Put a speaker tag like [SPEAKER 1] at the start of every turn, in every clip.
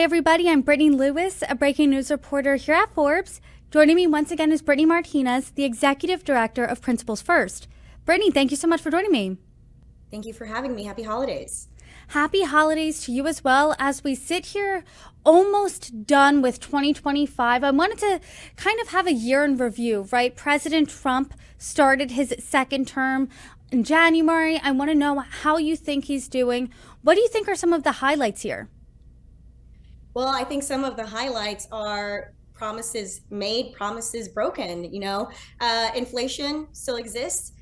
[SPEAKER 1] Hi, everybody. I'm Brittany Lewis, a breaking news reporter here at Forbes. Joining me once again is Brittany Martinez, the Executive Director of Principles First. Brittany, thank you so much for joining me.
[SPEAKER 2] Thank you for having me. Happy holidays.
[SPEAKER 1] Happy holidays to you as well. As we sit here almost done with 2025, I wanted to kind of have a year in review, right? President Trump started his second term in January. I want to know how you think he's doing. What do you think are some of the highlights here?
[SPEAKER 2] Well, I think some of the highlights are promises made, promises broken. Inflation still exists,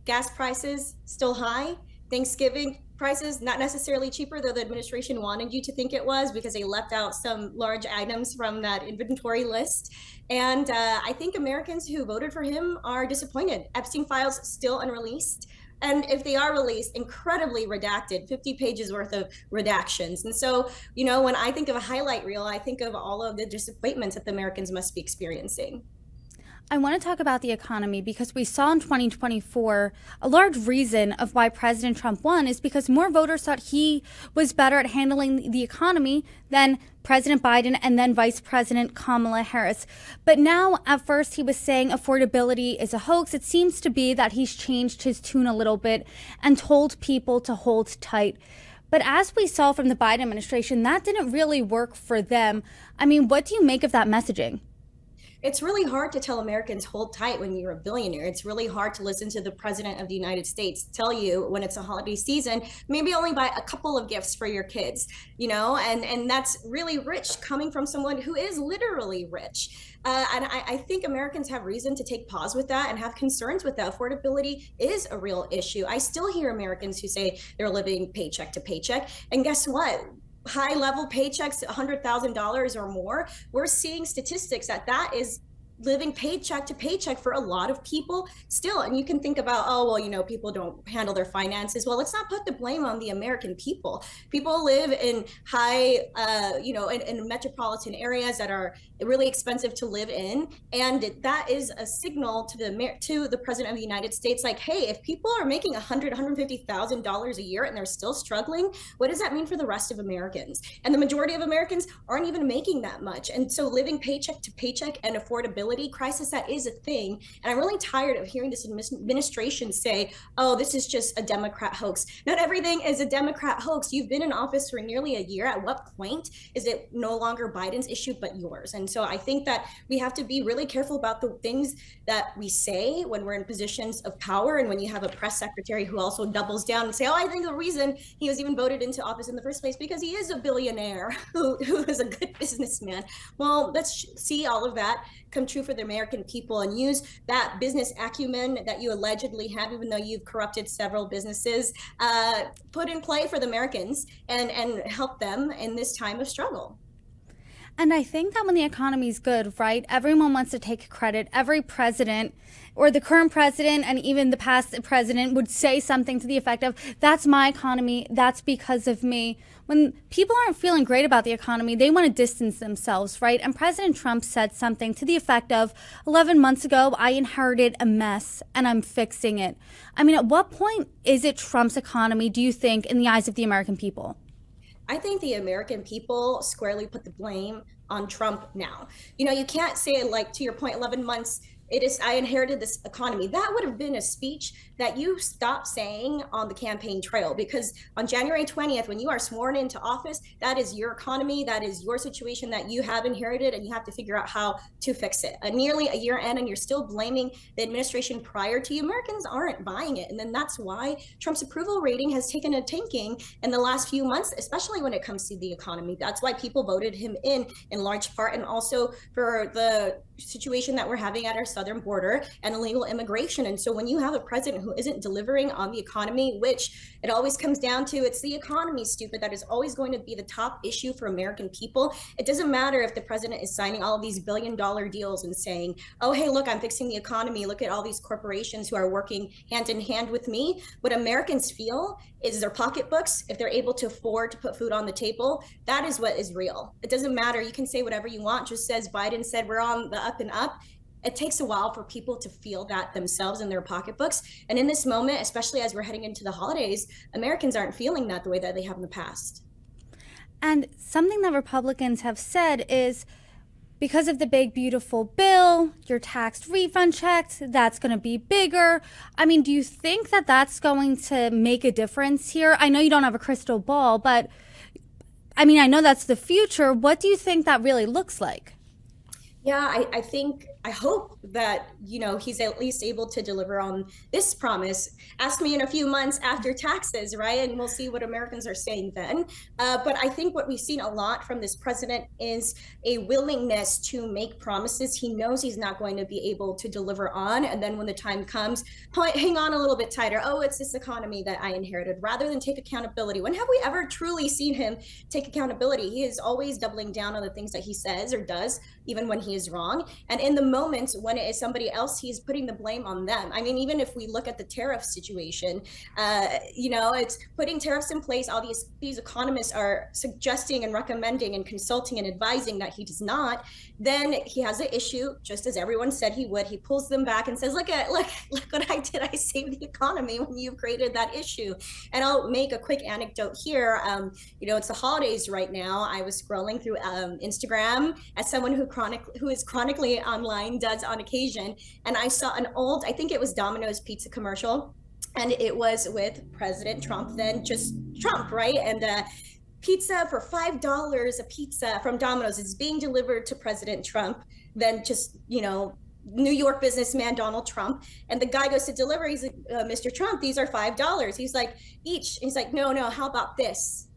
[SPEAKER 2] gas prices still high, Thanksgiving prices not necessarily cheaper, though the administration wanted you to think it was because they left out some large items from that inventory list. And I think Americans who voted for him are disappointed. Epstein files still unreleased. And if they are released, incredibly redacted, 50 pages worth of redactions. And so, when I think of a highlight reel, I think of all of the disappointments that the Americans must be experiencing.
[SPEAKER 1] I want to talk about the economy because we saw in 2024 a large reason of why President Trump won is because more voters thought he was better at handling the economy than President Biden and then Vice President Kamala Harris. But now, at first, he was saying affordability is a hoax. It seems to be that he's changed his tune a little bit and told people to hold tight. But as we saw from the Biden administration, that didn't really work for them. I mean, what do you make of that messaging?
[SPEAKER 2] It's really hard to tell Americans hold tight when you're a billionaire. It's really hard to listen to the president of the United States tell you when it's a holiday season, maybe only buy a couple of gifts for your kids, and that's really rich coming from someone who is literally rich. And I think Americans have reason to take pause with that and have concerns with that. Affordability is a real issue. I still hear Americans who say they're living paycheck to paycheck. And guess what? High level paychecks, $100,000 or more, we're seeing statistics that is living paycheck to paycheck for a lot of people still. And you can think about, oh, well, people don't handle their finances. Well, let's not put the blame on the American people. People live in high, in metropolitan areas that are really expensive to live in. And that is a signal to the president of the United States, like, hey, if people are making $150,000 a year and they're still struggling, what does that mean for the rest of Americans? And the majority of Americans aren't even making that much. And so living paycheck to paycheck and affordability crisis, that is a thing. And I'm really tired of hearing this administration say, oh, this is just a Democrat hoax. Not everything is a Democrat hoax. You've been in office for nearly a year. At what point is it no longer Biden's issue but yours? And so I think that we have to be really careful about the things that we say when we're in positions of power, and when you have a press secretary who also doubles down and say, oh, I think the reason he was even voted into office in the first place because he is a billionaire who is a good businessman. Well, let's see all of that come true for the American people and use that business acumen that you allegedly have, even though you've corrupted several businesses, put in play for the Americans and help them in this time of struggle.
[SPEAKER 1] And I think that when the economy is good, right, everyone wants to take credit. Every president or the current president and even the past president would say something to the effect of, that's my economy, that's because of me. When people aren't feeling great about the economy, they want to distance themselves, right? And President Trump said something to the effect of, 11 months ago, I inherited a mess and I'm fixing it. I mean, at what point is it Trump's economy, do you think, in the eyes of the American people?
[SPEAKER 2] I think the American people squarely put the blame on Trump now. You can't say, like, to your point, 11 months, I inherited this economy. That would have been a speech that you stopped saying on the campaign trail, because on January 20th, when you are sworn into office, that is your economy, that is your situation that you have inherited, and you have to figure out how to fix it. Nearly a year in, and you're still blaming the administration prior to you. Americans aren't buying it. And then that's why Trump's approval rating has taken a tanking in the last few months, especially when it comes to the economy. That's why people voted him in large part, and also for the situation that we're having at our southern border and illegal immigration. And so when you have a president who isn't delivering on the economy, which it always comes down to, it's the economy, stupid, that is always going to be the top issue for American people. It doesn't matter if the president is signing all of these billion-dollar deals and saying, oh, hey, look, I'm fixing the economy. Look at all these corporations who are working hand in hand with me. What Americans feel is their pocketbooks, if they're able to afford to put food on the table, that is what is real. It doesn't matter. You can say whatever you want. Just as Biden said, we're on the up and up. It takes a while for people to feel that themselves in their pocketbooks. And in this moment, especially as we're heading into the holidays, Americans aren't feeling that the way that they have in the past.
[SPEAKER 1] And something that Republicans have said is, because of the big, beautiful bill, your tax refund checks, that's going to be bigger. I mean, do you think that that's going to make a difference here? I know you don't have a crystal ball, but I mean, I know that's the future. What do you think that really looks like?
[SPEAKER 2] Yeah, I hope that, he's at least able to deliver on this promise. Ask me in a few months after taxes, right? And we'll see what Americans are saying then. But I think what we've seen a lot from this president is a willingness to make promises he knows he's not going to be able to deliver on. And then when the time comes, hang on a little bit tighter. Oh, it's this economy that I inherited, rather than take accountability. When have we ever truly seen him take accountability? He is always doubling down on the things that he says or does, even when he is wrong. And in the moments when it is somebody else, he's putting the blame on them. I mean, even if we look at the tariff situation, it's putting tariffs in place. All these economists are suggesting and recommending and consulting and advising that he does not. Then he has an issue, just as everyone said he would. He pulls them back and says, look what I did. I saved the economy when you created that issue. And I'll make a quick anecdote here. It's the holidays right now. I was scrolling through Instagram as someone who is chronically online does on occasion, and I saw an old, I think it was Domino's pizza commercial, and it was with President Trump, then just Trump, right? And pizza for $5 a pizza from Domino's is being delivered to President Trump, then just New York businessman Donald Trump. And the guy goes to deliver, he's like, Mr. Trump, these are $5. He's like, each. He's like, no, how about this?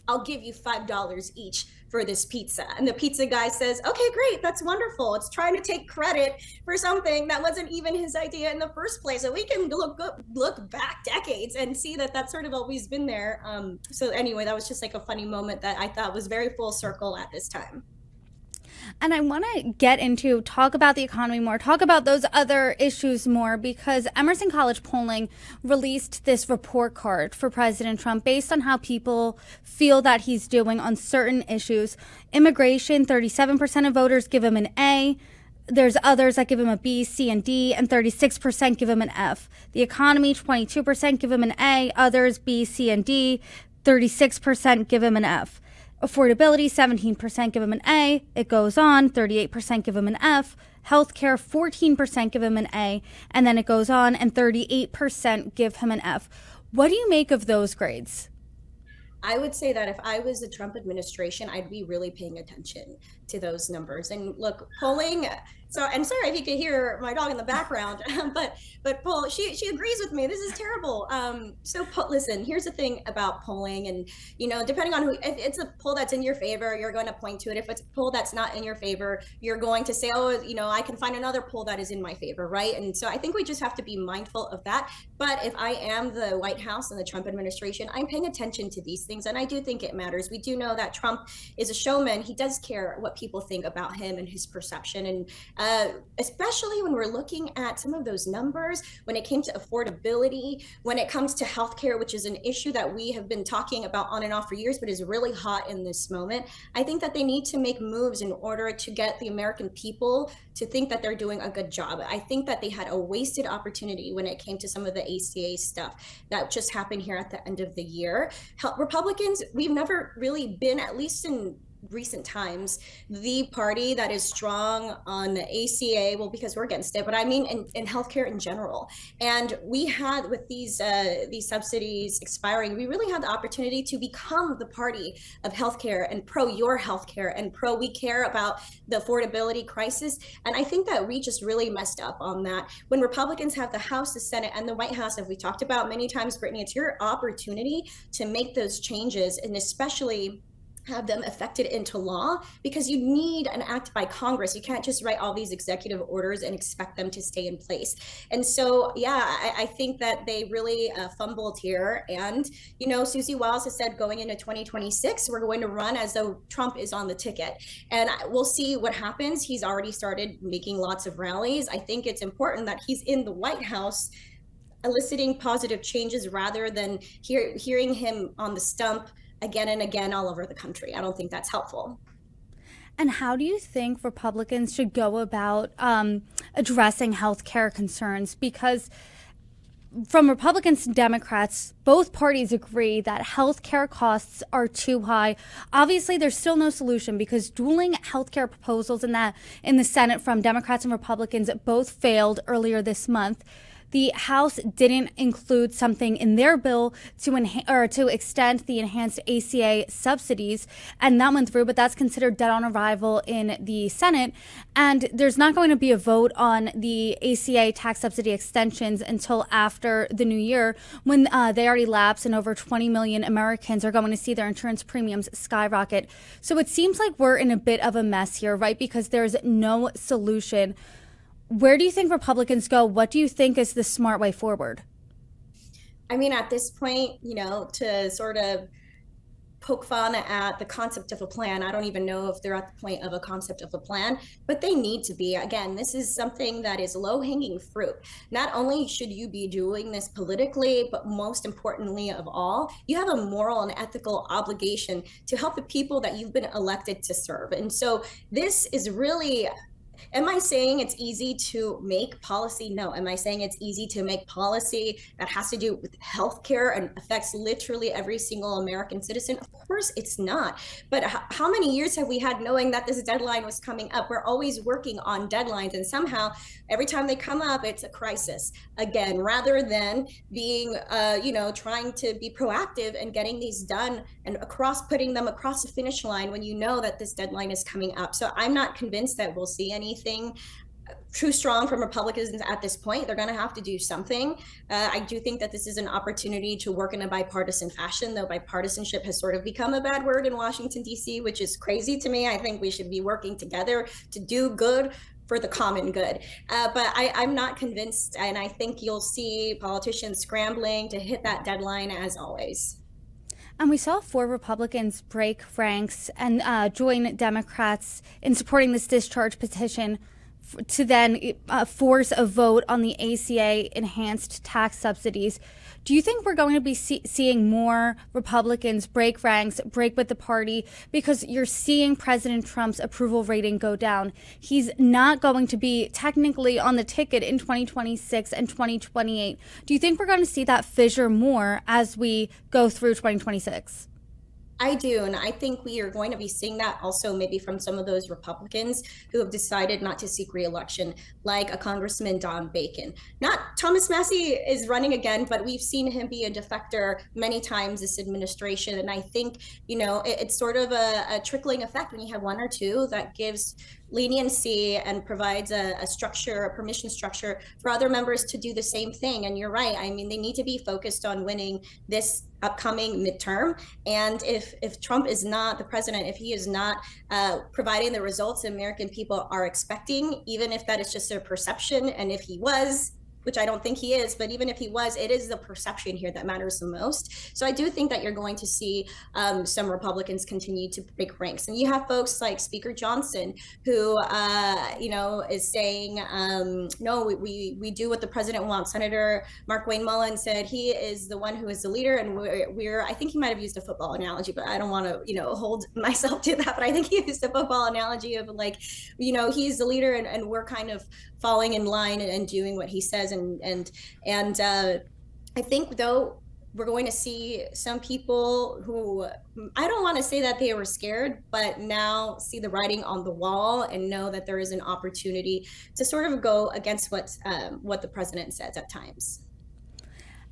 [SPEAKER 2] I'll give you $5 each for this pizza. And the pizza guy says, okay, great, that's wonderful. It's trying to take credit for something that wasn't even his idea in the first place. So we can look back decades and see that that's sort of always been there. So anyway, that was just like a funny moment that I thought was very full circle at this time.
[SPEAKER 1] And I want to talk about the economy more, talk about those other issues more, because Emerson College polling released this report card for President Trump based on how people feel that he's doing on certain issues. Immigration, 37% of voters give him an A. There's others that give him a B, C, and D, and 36% give him an F. The economy, 22% give him an A. Others, B, C, and D. 36% give him an F. Affordability, 17% give him an A. It goes on, 38% give him an F. Healthcare, 14% give him an A. And then it goes on, and 38% give him an F. What do you make of those grades?
[SPEAKER 2] I would say that if I was the Trump administration, I'd be really paying attention to those numbers. And look, polling. So I'm sorry if you could hear my dog in the background, but poll, she agrees with me. This is terrible. Listen, here's the thing about polling, and depending on if it's a poll that's in your favor, you're going to point to it. If it's a poll that's not in your favor, you're going to say, oh, I can find another poll that is in my favor, right? And so I think we just have to be mindful of that. But if I am the White House and the Trump administration, I'm paying attention to these things, and I do think it matters. We do know that Trump is a showman. He does care what people think about him and his perception, and especially when we're looking at some of those numbers, when it came to affordability, when it comes to healthcare, which is an issue that we have been talking about on and off for years, but is really hot in this moment. I think that they need to make moves in order to get the American people to think that they're doing a good job. I think that they had a wasted opportunity when it came to some of the ACA stuff that just happened here at the end of the year. Republicans, we've never really been, at least in recent times, the party that is strong on the ACA, well, because we're against it, but I mean in healthcare in general. And we had, with these subsidies expiring, we really had the opportunity to become the party of healthcare and pro your healthcare and pro we care about the affordability crisis. And I think that we just really messed up on that. When Republicans have the House, the Senate, and the White House, as we talked about many times, Brittany, it's your opportunity to make those changes, and especially have them affected into law, because you need an act by Congress. You can't just write all these executive orders and expect them to stay in place. And so, I think that they really fumbled here. And, Susie Wiles has said going into 2026, we're going to run as though Trump is on the ticket. And we'll see what happens. He's already started making lots of rallies. I think it's important that he's in the White House eliciting positive changes rather than hearing him on the stump again and again all over the country. I don't think that's helpful.
[SPEAKER 1] And how do you think Republicans should go about addressing healthcare concerns? Because from Republicans and Democrats, both parties agree that healthcare costs are too high. Obviously, there's still no solution because dueling healthcare proposals in the Senate from Democrats and Republicans both failed earlier this month. The House didn't include something in their bill to extend the enhanced ACA subsidies, and that went through, but that's considered dead on arrival in the Senate. And there's not going to be a vote on the ACA tax subsidy extensions until after the new year, when they already lapse and over 20 million Americans are going to see their insurance premiums skyrocket. So it seems like we're in a bit of a mess here, right? Because there's no solution. Where do you think Republicans go? What do you think is the smart way forward?
[SPEAKER 2] I mean, at this point, to sort of poke fun at the concept of a plan, I don't even know if they're at the point of a concept of a plan, but they need to be. Again, this is something that is low-hanging fruit. Not only should you be doing this politically, but most importantly of all, you have a moral and ethical obligation to help the people that you've been elected to serve. And so this is really, am I saying it's easy to make policy? No. Am I saying it's easy to make policy that has to do with healthcare and affects literally every single American citizen? Of course it's not. But how many years have we had knowing that this deadline was coming up? We're always working on deadlines, and somehow every time they come up, it's a crisis again, rather than being, trying to be proactive and getting these done and putting them across the finish line when you know that this deadline is coming up. So I'm not convinced that we'll see anything too strong from Republicans at this point. They're going to have to do something. I do think that this is an opportunity to work in a bipartisan fashion, though bipartisanship has sort of become a bad word in Washington, D.C., which is crazy to me. I think we should be working together to do good for the common good. But I'm not convinced, and I think you'll see politicians scrambling to hit that deadline as always.
[SPEAKER 1] And we saw 4 Republicans break ranks and join Democrats in supporting this discharge petition to then force a vote on the ACA enhanced tax subsidies. Do you think we're going to be seeing more Republicans break ranks, break with the party, because you're seeing President Trump's approval rating go down? He's not going to be technically on the ticket in 2026 and 2028. Do you think we're going to see that fissure more as we go through 2026?
[SPEAKER 2] I do. And I think we are going to be seeing that also maybe from some of those Republicans who have decided not to seek re-election, like a Congressman Don Bacon. Not Thomas Massey is running again, but we've seen him be a defector many times this administration. And I think, it's sort of a trickling effect when you have one or two that gives leniency and provides a structure, a permission structure for other members to do the same thing. And you're right. I mean, they need to be focused on winning this upcoming midterm. And if Trump is not the president, if he is not providing the results American people are expecting, even if that is just a perception, and if he was, which I don't think he is, but even if he was, it is the perception here that matters the most. So I do think that you're going to see some Republicans continue to break ranks. And you have folks like Speaker Johnson, who, is saying, no, we do what the president wants. Senator Mark Wayne Mullen said he is the one who is the leader. And we're I think he might have used a football analogy, but I don't want to, hold myself to that. But I think he used a football analogy of he's the leader and we're kind of falling in line and doing what he says. And I think, though, we're going to see some people who, I don't want to say that they were scared, but now see the writing on the wall and know that there is an opportunity to sort of go against what the president says at times.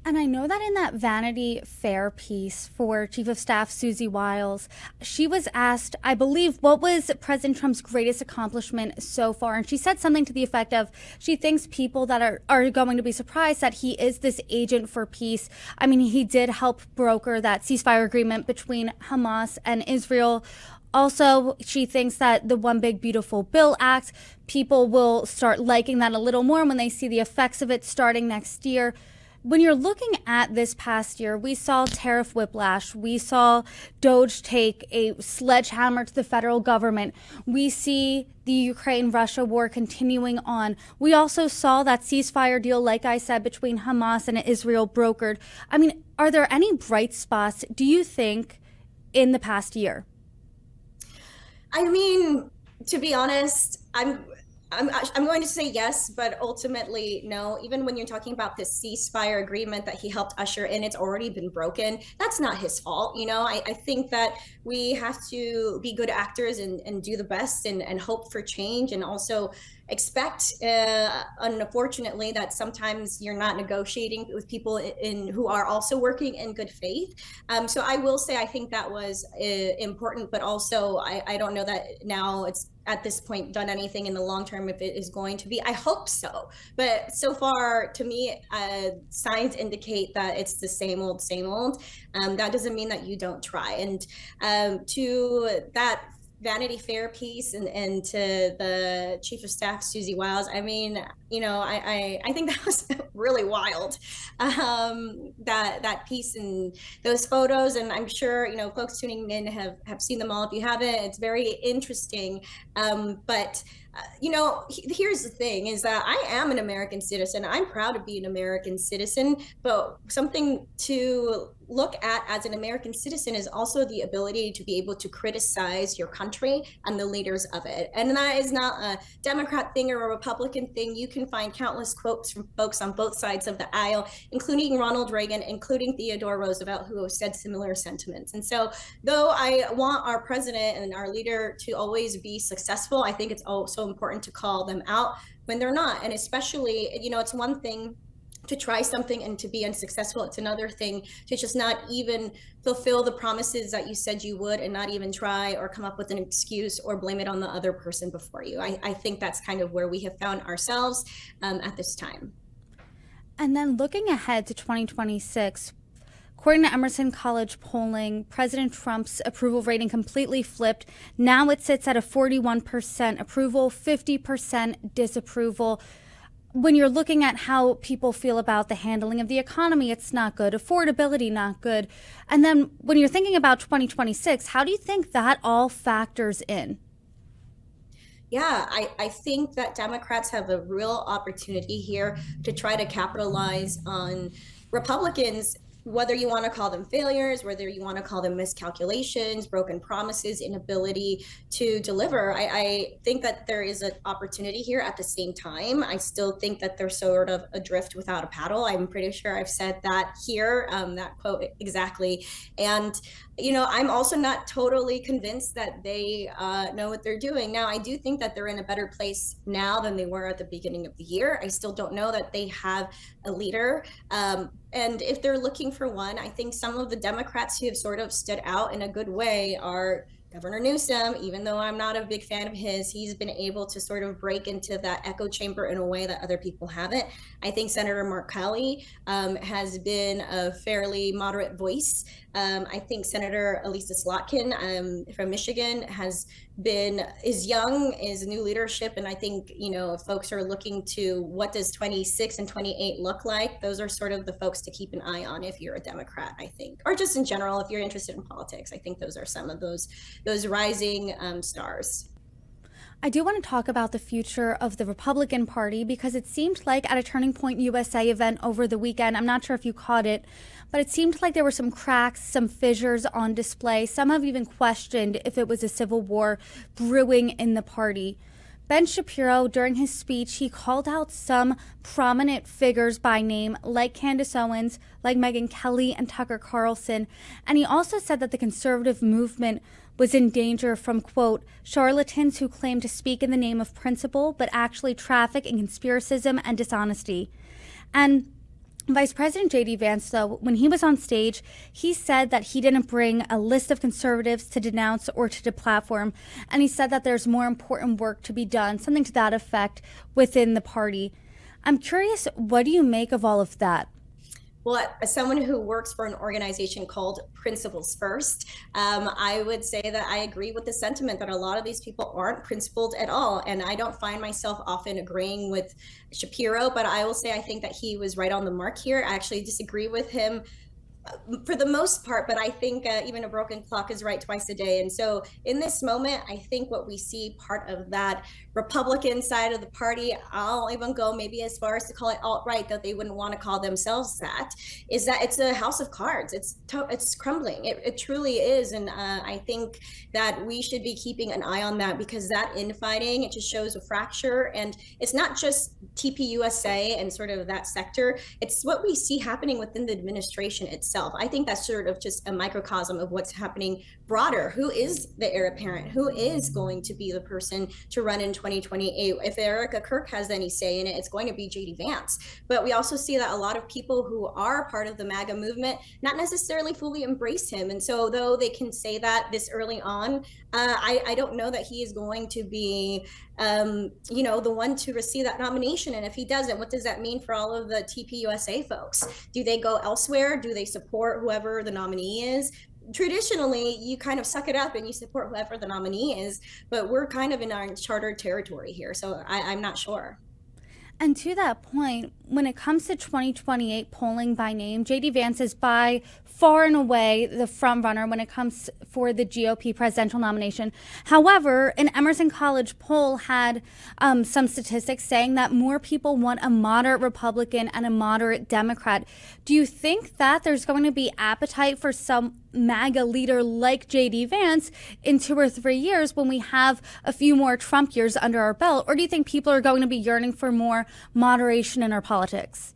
[SPEAKER 1] And I know that in that Vanity Fair piece for Chief of Staff Susie Wiles, she was asked, I believe, what was President Trump's greatest accomplishment so far? And she said something to the effect of, she thinks people that are going to be surprised that he is this agent for peace. I mean, he did help broker that ceasefire agreement between Hamas and Israel. Also, she thinks that the One Big Beautiful Bill Act, people will start liking that a little more when they see the effects of it starting next year. When you're looking at this past year, we saw tariff whiplash. We saw Doge take a sledgehammer to the federal government. We see the Ukraine-Russia war continuing on. We also saw that ceasefire deal, like I said, between Hamas and Israel brokered. I mean, are there any bright spots, do you think, in the past year?
[SPEAKER 2] I mean, to be honest, I'm going to say yes, but ultimately no. Even when you're talking about this ceasefire agreement that he helped usher in, it's already been broken. That's not his fault. I think that we have to be good actors and do the best and hope for change, and also expect, unfortunately, that sometimes you're not negotiating with people who are also working in good faith. So I will say I think that was important, but also I don't know that now it's at this point done anything in the long term if it is going to be. I hope so, but so far to me, signs indicate that it's the same old, same old. That doesn't mean that you don't try. And to that Vanity Fair piece and to the chief of staff, Susie Wiles, I mean, I think that was really wild, that piece and those photos. And I'm sure, folks tuning in have seen them all. If you haven't, it's very interesting. But here's the thing is that I am an American citizen. I'm proud to be an American citizen, but something to look at as an American citizen is also the ability to be able to criticize your country and the leaders of it. And that is not a Democrat thing or a Republican thing. You can find countless quotes from folks on both sides of the aisle, including Ronald Reagan, including Theodore Roosevelt, who have said similar sentiments. And so though I want our president and our leader to always be successful, I think it's also important to call them out when they're not. And especially, it's one thing to try something and to be unsuccessful. It's another thing to just not even fulfill the promises that you said you would and not even try or come up with an excuse or blame it on the other person before you. I think that's kind of where we have found ourselves at this time.
[SPEAKER 1] And then looking ahead to 2026, according to Emerson College polling, President Trump's approval rating completely flipped. Now it sits at a 41% approval, 50% disapproval. When you're looking at how people feel about the handling of the economy, it's not good. Affordability, not good. And then when you're thinking about 2026, how do you think that all factors in?
[SPEAKER 2] Yeah, I think that Democrats have a real opportunity here to try to capitalize on Republicans, whether you want to call them failures, whether you want to call them miscalculations, broken promises, inability to deliver. I think that there is an opportunity here. At the same time, I still think that they're sort of adrift without a paddle. I'm pretty sure I've said that here, that quote exactly. And I'm also not totally convinced that they know what they're doing. Now, I do think that they're in a better place now than they were at the beginning of the year. I still don't know that they have a leader. And if they're looking for one, I think some of the Democrats who have sort of stood out in a good way are Governor Newsom. Even though I'm not a big fan of his, he's been able to sort of break into that echo chamber in a way that other people haven't. I think Senator Mark Kelly has been a fairly moderate voice. I think Senator Elisa Slotkin from Michigan is young, is new leadership. And I think, if folks are looking to what does 26 and 28 look like, those are sort of the folks to keep an eye on if you're a Democrat, I think, or just in general, if you're interested in politics. I think those are some of those rising stars.
[SPEAKER 1] I do want to talk about the future of the Republican Party because it seemed like at a Turning Point USA event over the weekend, I'm not sure if you caught it, but it seemed like there were some cracks, some fissures on display. Some have even questioned if it was a civil war brewing in the party. Ben Shapiro, during his speech, he called out some prominent figures by name, like Candace Owens, like Megyn Kelly and Tucker Carlson. And he also said that the conservative movement was in danger from, quote, charlatans who claim to speak in the name of principle, but actually traffic in conspiracism and dishonesty. And Vice President J.D. Vance, though, when he was on stage, he said that he didn't bring a list of conservatives to denounce or to deplatform. And he said that there's more important work to be done, something to that effect, within the party. I'm curious, what do you make of all of that?
[SPEAKER 2] Well, as someone who works for an organization called Principles First, I would say that I agree with the sentiment that a lot of these people aren't principled at all. And I don't find myself often agreeing with Shapiro, but I will say I think that he was right on the mark here. I actually disagree with him For the most part, but I think even a broken clock is right twice a day. And so in this moment, I think what we see part of that Republican side of the party, I'll even go maybe as far as to call it alt-right, though they wouldn't want to call themselves that, is that it's a house of cards. It's crumbling. It truly is. And I think that we should be keeping an eye on that, because that infighting, it just shows a fracture. And it's not just TPUSA and sort of that sector. It's what we see happening within the administration itself. I think that's sort of just a microcosm of what's happening broader. Who is the heir apparent? Who is going to be the person to run in 2028? If Erica Kirk has any say in it, it's going to be JD Vance. But we also see that a lot of people who are part of the MAGA movement not necessarily fully embrace him. And so though they can say that this early on, I don't know that he is going to be the one to receive that nomination. And if he doesn't, what does that mean for all of the TPUSA folks? Do they go elsewhere? Do they support whoever the nominee is? Traditionally, you kind of suck it up and you support whoever the nominee is, but we're kind of in our uncharted territory here. So I'm not sure.
[SPEAKER 1] And to that point, when it comes to 2028 polling by name, JD Vance is by far and away the front runner when it comes for the GOP presidential nomination. However, an Emerson College poll had some statistics saying that more people want a moderate Republican and a moderate Democrat. Do you think that there's going to be appetite for some MAGA leader like JD Vance in 2 or 3 years when we have a few more Trump years under our belt? Or do you think people are going to be yearning for more moderation in our politics?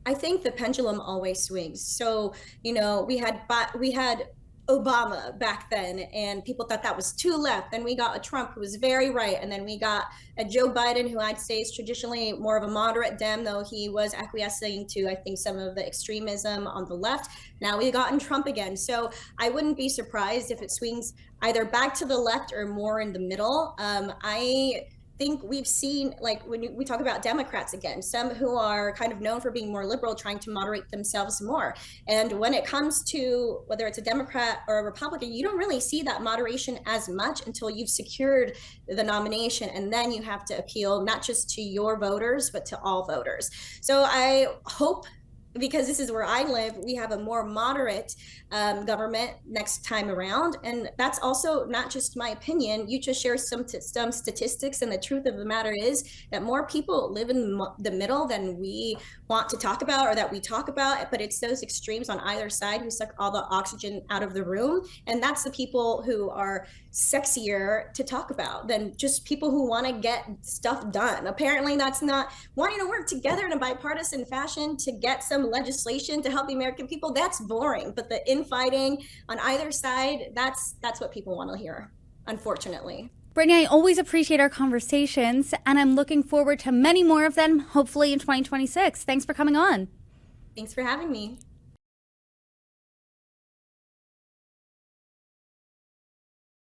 [SPEAKER 2] I think the pendulum always swings. So, we had Obama back then, and people thought that was too left. Then we got a Trump who was very right, and then we got a Joe Biden who I'd say is traditionally more of a moderate Dem, though he was acquiescing to, I think, some of the extremism on the left. Now we've gotten Trump again. So I wouldn't be surprised if it swings either back to the left or more in the middle. I think we've seen, like, when we talk about Democrats again, some who are kind of known for being more liberal, trying to moderate themselves more. And when it comes to whether it's a Democrat or a Republican, you don't really see that moderation as much until you've secured the nomination. And then you have to appeal not just to your voters, but to all voters. So I hope, because this is where I live, we have a more moderate government next time around. And that's also not just my opinion. You just share some statistics, and the truth of the matter is that more people live in the middle than we want to talk about, or that we talk about, but it's those extremes on either side who suck all the oxygen out of the room. And that's the people who are sexier to talk about than just people who want to get stuff done. Apparently that's not wanting to work together in a bipartisan fashion to get some legislation to help the American people. That's boring. But the infighting on either side, that's what people want to hear, unfortunately.
[SPEAKER 1] Brittany, I always appreciate our conversations, and I'm looking forward to many more of them, hopefully in 2026. Thanks for coming on.
[SPEAKER 2] Thanks for having me.